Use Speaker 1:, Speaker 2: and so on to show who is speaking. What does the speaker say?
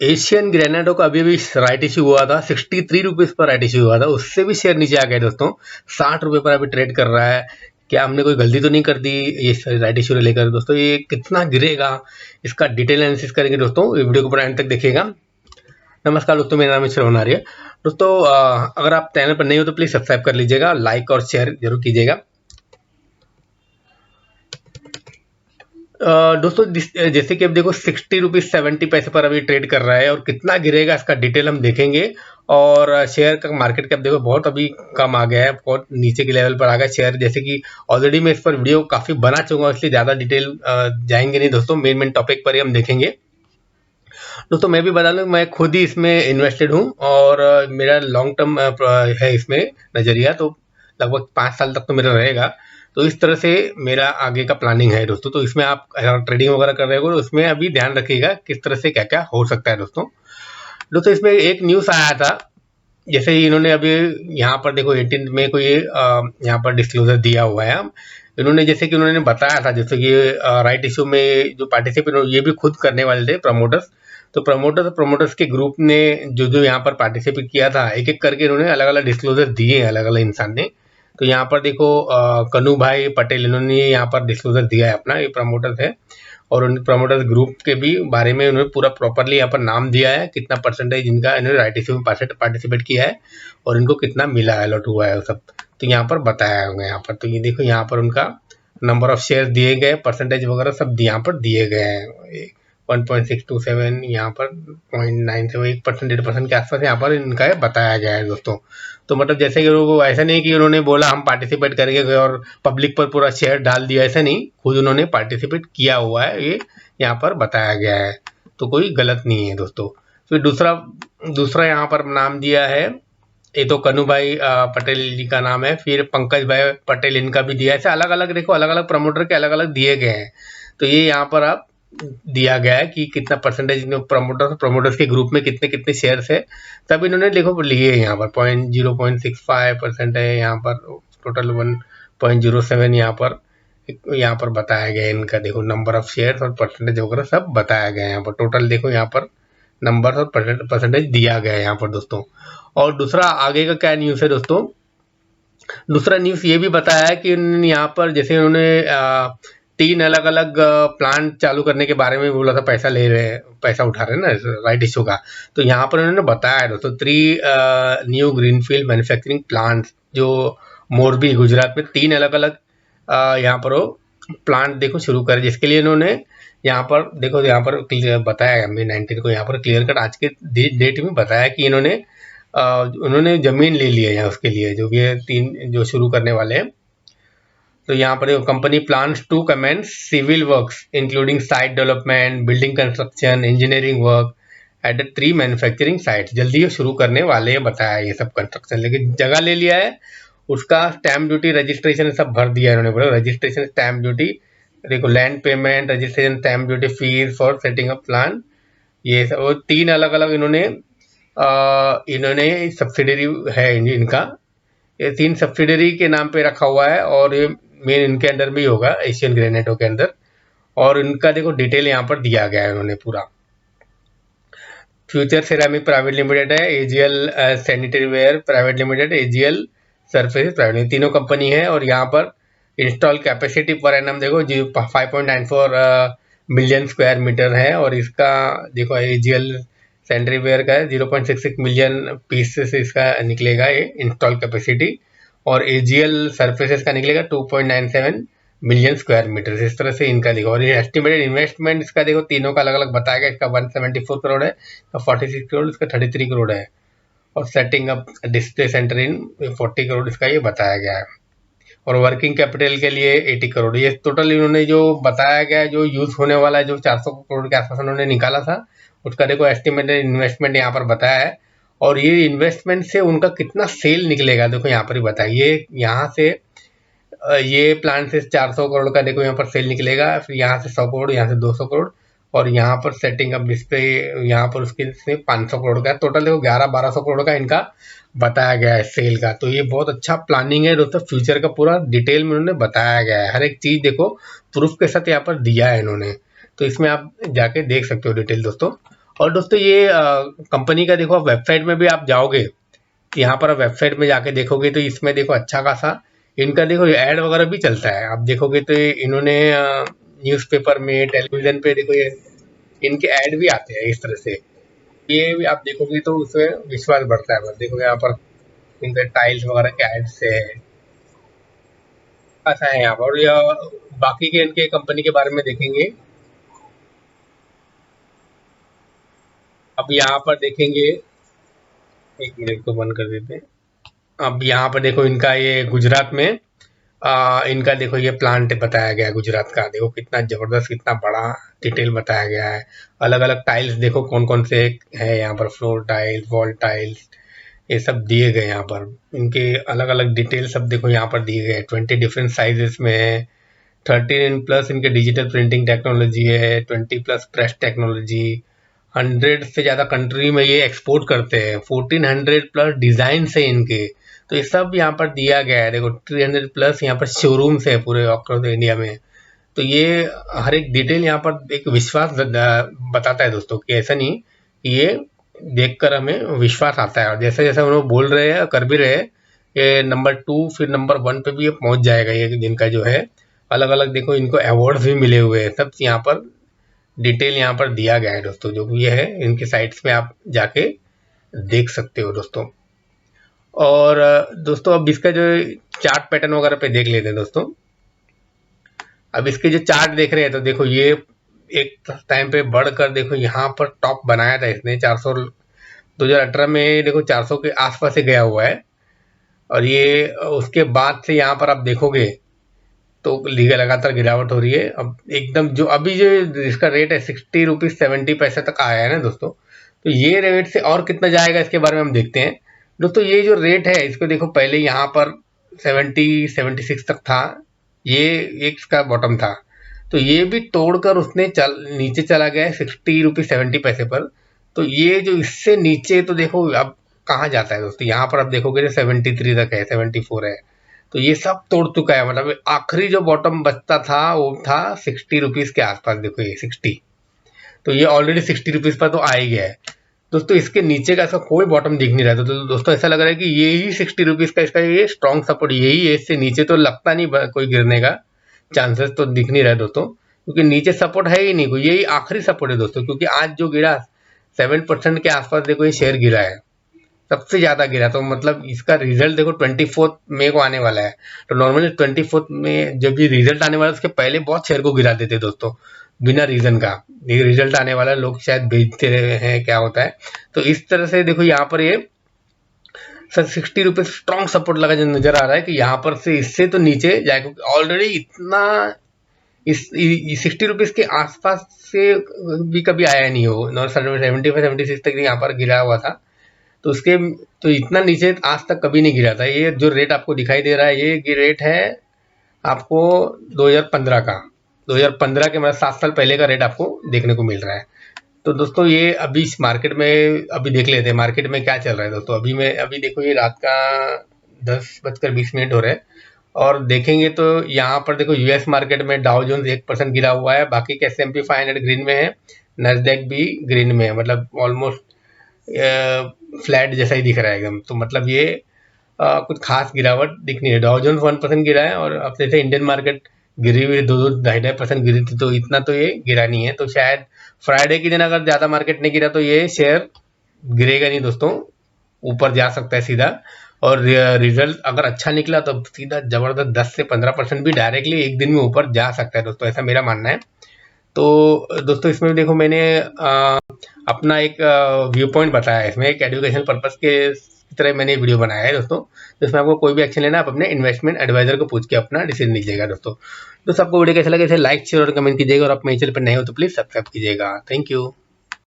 Speaker 1: Asian ग्रेनाइटो का अभी अभी राइट इश्यू हुआ था, 63 रुपीज़ पर राइट इश्यू हुआ था, उससे भी शेयर नीचे आ गया दोस्तों, 60 रुपये पर अभी ट्रेड कर रहा है। क्या हमने कोई गलती तो नहीं कर दी ये राइट इश्यू लेकर दोस्तों? ये कितना गिरेगा, इसका डिटेल एनालिसिस करेंगे दोस्तों, वीडियो को पूरा एंड तक देखिएगा। नमस्कार दोस्तों, मेरा नाम है श्रवण आर्य। दोस्तों अगर आप चैनल पर नहीं हो तो प्लीज़ सब्सक्राइब कर लीजिएगा, लाइक और शेयर जरूर कीजिएगा। दोस्तों जैसे कि अब देखो 60 रुपीज़ 70 पैसे पर अभी ट्रेड कर रहा है, और कितना गिरेगा इसका डिटेल हम देखेंगे। और शेयर का मार्केट कैप देखो बहुत अभी कम आ गया है, बहुत नीचे के लेवल पर आ गया शेयर। जैसे कि ऑलरेडी मैं इस पर वीडियो काफ़ी बना चुका हूँ, इसलिए ज़्यादा डिटेल जाएंगे नहीं दोस्तों, मेन टॉपिक पर ही हम देखेंगे। दोस्तों मैं भी बता दूं, मैं खुद ही इसमें इन्वेस्टेड हूँ, और मेरा लॉन्ग टर्म है इसमें नज़रिया, तो लगभग 5 साल तक तो मेरा रहेगा। तो इस तरह से मेरा आगे का प्लानिंग है दोस्तों। तो इसमें आप अगर ट्रेडिंग वगैरह कर रहे हो तो उसमें अभी ध्यान रखिएगा किस तरह से क्या क्या हो सकता है दोस्तों। दोस्तों इसमें एक न्यूज़ आया था, जैसे ही इन्होंने अभी यहाँ पर देखो 18 में कोई यहाँ पर डिस्क्लोजर दिया हुआ है। इन्होंने जैसे कि उन्होंने बताया था, जैसे कि राइट इशू में जो पार्टिसिपेट ये भी खुद करने वाले थे प्रमोटर्स। तो प्रमोटर्स के ग्रुप ने जो जो यहाँ पर पार्टिसिपेट किया था, एक एक करके इन्होंने अलग अलग डिस्क्लोजर दिए, अलग अलग इंसान ने। तो यहाँ पर देखो कन्नू भाई पटेल, इन्होंने यहाँ पर डिस्क्लोजर दिया है अपना, ये प्रमोटर्स है। और उन प्रमोटर्स ग्रुप के भी बारे में उन्होंने पूरा प्रॉपरली यहाँ पर नाम दिया है, कितना परसेंटेज इनका इन्होंने राइट इशू में पार्टिसिपेट किया है, और इनको कितना मिला है, अलॉट हुआ है वो सब। तो यहाँ पर बताया होगा यहाँ पर। तो ये देखो यहाँ पर उनका नंबर ऑफ शेयर दिए गए, परसेंटेज वगैरह सब यहाँ पर दिए गए हैं। 1.627 यहाँ पर 0.97, 1% 1.5% के आसपास यहाँ पर इनका बताया गया है दोस्तों। तो मतलब जैसे कि वो ऐसा नहीं कि उन्होंने बोला हम पार्टिसिपेट करेंगे और पब्लिक पर पूरा शेयर डाल दिया, ऐसा नहीं, खुद उन्होंने पार्टिसिपेट किया हुआ है, ये यहाँ पर बताया गया है। तो कोई गलत नहीं है दोस्तों। फिर दूसरा यहाँ पर नाम दिया है, ये तो कन्नू भाई पटेल जी का नाम है। फिर पंकज भाई पटेल, इनका भी दिया है। ऐसे अलग अलग देखो, अलग अलग प्रमोटर के अलग अलग दिए गए हैं। तो ये यहाँ पर आप दिया गया है कि कितना परसेंटेज प्रमोटर्स के ग्रुप में कितने कितने शेयर्स है, तब इन्होंने देखो लिए यहाँ पर 0.65% है, यहाँ पर टोटल 1.07 यहाँ पर बताया गया है इनका। देखो नंबर ऑफ शेयर्स और परसेंटेज वगैरह सब बताया गया है यहाँ पर। टोटल देखो यहाँ पर नंबर और परसेंटेज दिया गया है यहाँ पर दोस्तों। और दूसरा आगे का क्या न्यूज़ है दोस्तों, दूसरा न्यूज़ ये भी बताया है कि यहाँ पर जैसे उन्होंने 3 अलग अलग प्लांट चालू करने के बारे में बोला था, पैसा उठा रहे हैं ना राइट इशू का। तो यहाँ पर उन्होंने बताया है दोस्तों 3 न्यू ग्रीनफील्ड मैन्युफैक्चरिंग प्लांट, जो मोरबी गुजरात में 3 अलग अलग यहाँ पर वो प्लांट देखो शुरू करे, जिसके लिए इन्होंने यहाँ पर देखो यहाँ पर बताया है मई 19 को, यहाँ पर क्लियर कट आज के डेट में बताया कि उन्होंने जमीन ले ली है यहाँ उसके लिए, जो भी है 3 जो शुरू करने वाले हैं। तो यहाँ पर company plans to commence civil works including site development, building construction, engineering work at the 3 manufacturing site. जल्दी ये शुरू करने वाले हैं बताया ये सब कंस्ट्रक्शन, लेकिन जगह ले लिया है, उसका स्टैम्प ड्यूटी रजिस्ट्रेशन सब भर दिया है इन्होंने। बोला रजिस्ट्रेशन स्टैम्प ड्यूटी देखो, land payment, registration stamp duty, fees for setting up plan, ये सब 3 अलग अलग इन्होंने सब्सिडरी है इनका, ये 3 सब्सिडरी के नाम पे रखा हुआ है, और ये मेन इनके अंडर में ही होगा, एशियन ग्रेनाइटो के अंदर। और इनका देखो डिटेल यहाँ पर दिया गया है उन्होंने पूरा। फ्यूचर सिरेमिक प्राइवेट लिमिटेड है, AGL sanitary ware private limited, AGL surface private, तीनों कंपनी है। और यहाँ पर इंस्टॉल कैपेसिटी पर एनम देखो 5.94 मिलियन स्क्वायर मीटर है, और इसका देखो एजीएल सैनिटरी वेयर का है 0.66 मिलियन पीसेस इसका निकलेगा ये इंस्टॉल कैपेसिटी, और एजीएल सरफेसेस का निकलेगा 2.97 मिलियन स्क्वायर मीटर। इस तरह से इनका देखो। और ये एस्टिमेटेड इन्वेस्टमेंट इसका देखो तीनों का अलग अलग बताया गया, इसका 174 करोड़ है, 46 करोड़, इसका 33 करोड़ है। और सेटिंग अप डिस्प्ले सेंटर इन 40 करोड़ इसका ये बताया गया है। और वर्किंग कैपिटल के लिए 80 करोड़। ये टोटल इन्होंने जो बताया गया है, जो यूज होने वाला है, जो 400 करोड़ के आसपास उन्होंने निकाला था, उसका देखो एस्टिमेटेड इन्वेस्टमेंट यहाँ पर बताया है। और ये इन्वेस्टमेंट से उनका कितना सेल निकलेगा देखो यहाँ पर ही बताया। ये यहाँ से ये प्लान से 400 करोड़ का देखो यहाँ पर सेल निकलेगा, फिर यहाँ से 100 करोड़, यहाँ से 200 करोड़, और यहाँ पर सेटिंग अप डिस्प्ले यहाँ पर उसके से 500 करोड़ का, टोटल देखो 1100-1200 करोड़ का इनका बताया गया है सेल का। तो ये बहुत अच्छा प्लानिंग है दोस्तों, फ्यूचर का पूरा डिटेल में उन्होंने बताया गया है, हर एक चीज़ देखो प्रूफ के साथ यहाँ पर दिया है इन्होंने। तो इसमें आप जाके देख सकते हो डिटेल दोस्तों। और दोस्तों ये कंपनी का देखो, आप वेबसाइट में भी आप जाओगे, यहाँ पर आप वेबसाइट में जाके देखोगे तो इसमें देखो अच्छा खासा इनका देखो ऐड वगैरह भी चलता है। आप देखोगे तो इन्होंने न्यूज़पेपर में, टेलीविजन पे देखो ये इनके ऐड भी आते हैं इस तरह से। ये भी आप देखोगे तो उसमें विश्वास बढ़ता है। बस देखो यहाँ पर इनके टाइल्स वगैरह के ऐड से ऐसा है यहाँ पर। और बाकी के इनके कंपनी के बारे में देखेंगे। अब यहाँ पर देखेंगे, एक मिनट को बंद कर देते हैं। अब यहाँ पर देखो इनका ये गुजरात में इनका देखो ये प्लांट बताया गया है गुजरात का। देखो कितना जबरदस्त, कितना बड़ा डिटेल बताया गया है। अलग अलग टाइल्स देखो कौन कौन से है यहाँ पर, फ्लोर टाइल्स, वॉल टाइल्स, ये सब दिए गए यहाँ पर। इनके अलग अलग डिटेल सब देखो यहाँ पर दिए गए। 20 डिफरेंट साइजेस में है। 13+ इनके डिजिटल प्रिंटिंग टेक्नोलॉजी है। 20+ प्रेस टेक्नोलॉजी। 100 से ज़्यादा कंट्री में ये एक्सपोर्ट करते हैं। 1400+ डिज़ाइन है इनके। तो ये सब यहाँ पर दिया गया है। देखो 300+ यहाँ पर शोरूम्स है पूरे अक्रॉस इंडिया में। तो ये हर एक डिटेल यहाँ पर एक विश्वास बताता है दोस्तों, कि ऐसा नहीं कि ये देखकर हमें विश्वास आता है। और जैसे जैसे हम लोग बोल रहे हैं, कर भी रहे हैं, ये नंबर 2 फिर नंबर 1 पे भी ये पहुंच जाएगा ये दिन का जो है। अलग अलग देखो इनको अवार्ड्स भी मिले हुए हैं। सब यहाँ पर डिटेल यहाँ पर दिया गया है दोस्तों। जो भी है इनके साइट्स में आप जाके देख सकते हो दोस्तों। और दोस्तों अब इसका जो चार्ट पैटर्न वगैरह पे देख लेते हैं दोस्तों। अब इसके जो चार्ट देख रहे हैं तो देखो ये एक टाइम पे बढ़कर देखो यहाँ पर टॉप बनाया था इसने 400, 2018 में देखो 400 के आसपास से गया हुआ है। और ये उसके बाद से यहाँ पर आप देखोगे तो लगातार गिरावट हो रही है। अब एकदम जो अभी जो इसका रेट है 60 रुपीज़ 70 पैसे तक आया है ना दोस्तों। तो ये रेट से और कितना जाएगा इसके बारे में हम देखते हैं दोस्तों। ये जो रेट है इसको देखो, पहले यहाँ पर 76 तक था, ये एक इसका बॉटम था। तो ये भी तोड़कर उसने नीचे चला गया है 60 रुपीज़ 70 पैसे पर। तो ये जो इससे नीचे तो देखो अब कहाँ जाता है दोस्तों। यहाँ पर आप देखोगे तो 73 तक है, 74 है। तो ये सब तोड़ चुका है। मतलब आखिरी जो बॉटम बचता था वो था 60 रुपीज़ के आसपास। देखो ये 60, तो ये ऑलरेडी 60 रुपीज़ पर तो आ ही गया है दोस्तों। इसके नीचे का इसका कोई बॉटम दिख नहीं रहा है। तो दोस्तों ऐसा लग रहा है कि ये ही 60 रुपीज़ का इसका ये स्ट्रॉन्ग सपोर्ट यही है। इससे नीचे तो लगता नहीं कोई गिरने का चांसेस तो दिख नहीं रहा है दोस्तों, क्योंकि नीचे सपोर्ट है ही नहीं कोई। यही आखिरी सपोर्ट है दोस्तों। क्योंकि आज जो गिरा 7% के आसपास देखो ये शेयर गिरा है, सबसे ज्यादा गिरा। तो मतलब इसका रिजल्ट देखो 24 मई को आने वाला है। तो नॉर्मली 24 में जब भी रिजल्ट आने वाला है उसके पहले बहुत शेयर को गिरा देते दोस्तों, बिना रीजन का। ये रिजल्ट आने वाला है, लोग शायद भेजते रहे हैं, क्या होता है। तो इस तरह से देखो यहाँ पर ये सर 60 रुपीज़ स्ट्रॉन्ग सपोर्ट लगा जो नजर आ रहा है कि यहाँ पर से इससे तो नीचे जाएगा। ऑलरेडी इतना इस 60 रुपीज़ के आसपास से भी कभी आया नहीं हो। 75 76 तक यहाँ पर गिरा हुआ था। तो उसके तो इतना नीचे आज तक कभी नहीं गिरा था। ये जो रेट आपको दिखाई दे रहा है ये रेट है आपको 2015 का। 2015 के मतलब 7 साल पहले का रेट आपको देखने को मिल रहा है। तो दोस्तों ये अभी इस मार्केट में अभी देख लेते हैं मार्केट में क्या चल रहा है दोस्तों। अभी देखो ये रात का 10:20 हो रहा है। और देखेंगे तो यहाँ पर देखो यूएस मार्केट में डाउ जोन्स 1% गिरा हुआ है। बाकी के S&P 500 ग्रीन में है, नैस्डैक भी ग्रीन में है। मतलब ऑलमोस्ट फ्लैट जैसा ही दिख रहा है एकदम। तो मतलब ये कुछ खास गिरावट दिख नहीं है। डाउ जोन्स 1% गिरा है। और अब जैसे इंडियन मार्केट गिरी हुई 2-2.5% गिरी थी, तो इतना तो ये गिरा नहीं है। तो शायद फ्राइडे के दिन अगर ज़्यादा मार्केट नहीं गिरा तो ये शेयर गिरेगा नहीं दोस्तों, ऊपर जा सकता है सीधा। और रिजल्ट अगर अच्छा निकला तो सीधा जबरदस्त 10 से 15% भी डायरेक्टली एक दिन में ऊपर जा सकता है दोस्तों, ऐसा मेरा मानना है। तो दोस्तों इसमें देखो मैंने अपना एक व्यू पॉइंट बताया है। इसमें एक एजुकेशन पर्पस के तरह मैंने वीडियो बनाया है दोस्तों। तो इसमें आपको कोई भी एक्शन लेना, आप अपने इन्वेस्टमेंट एडवाइजर को पूछ के अपना डिसीजन लीजिएगा दोस्तों। आपको वीडियो कैसा लगे इसे लाइक शेयर और कमेंट कीजिएगा। और आप मेरे चैनल पर नए हो तो प्लीज़ सब्सक्राइब कीजिएगा। Thank you.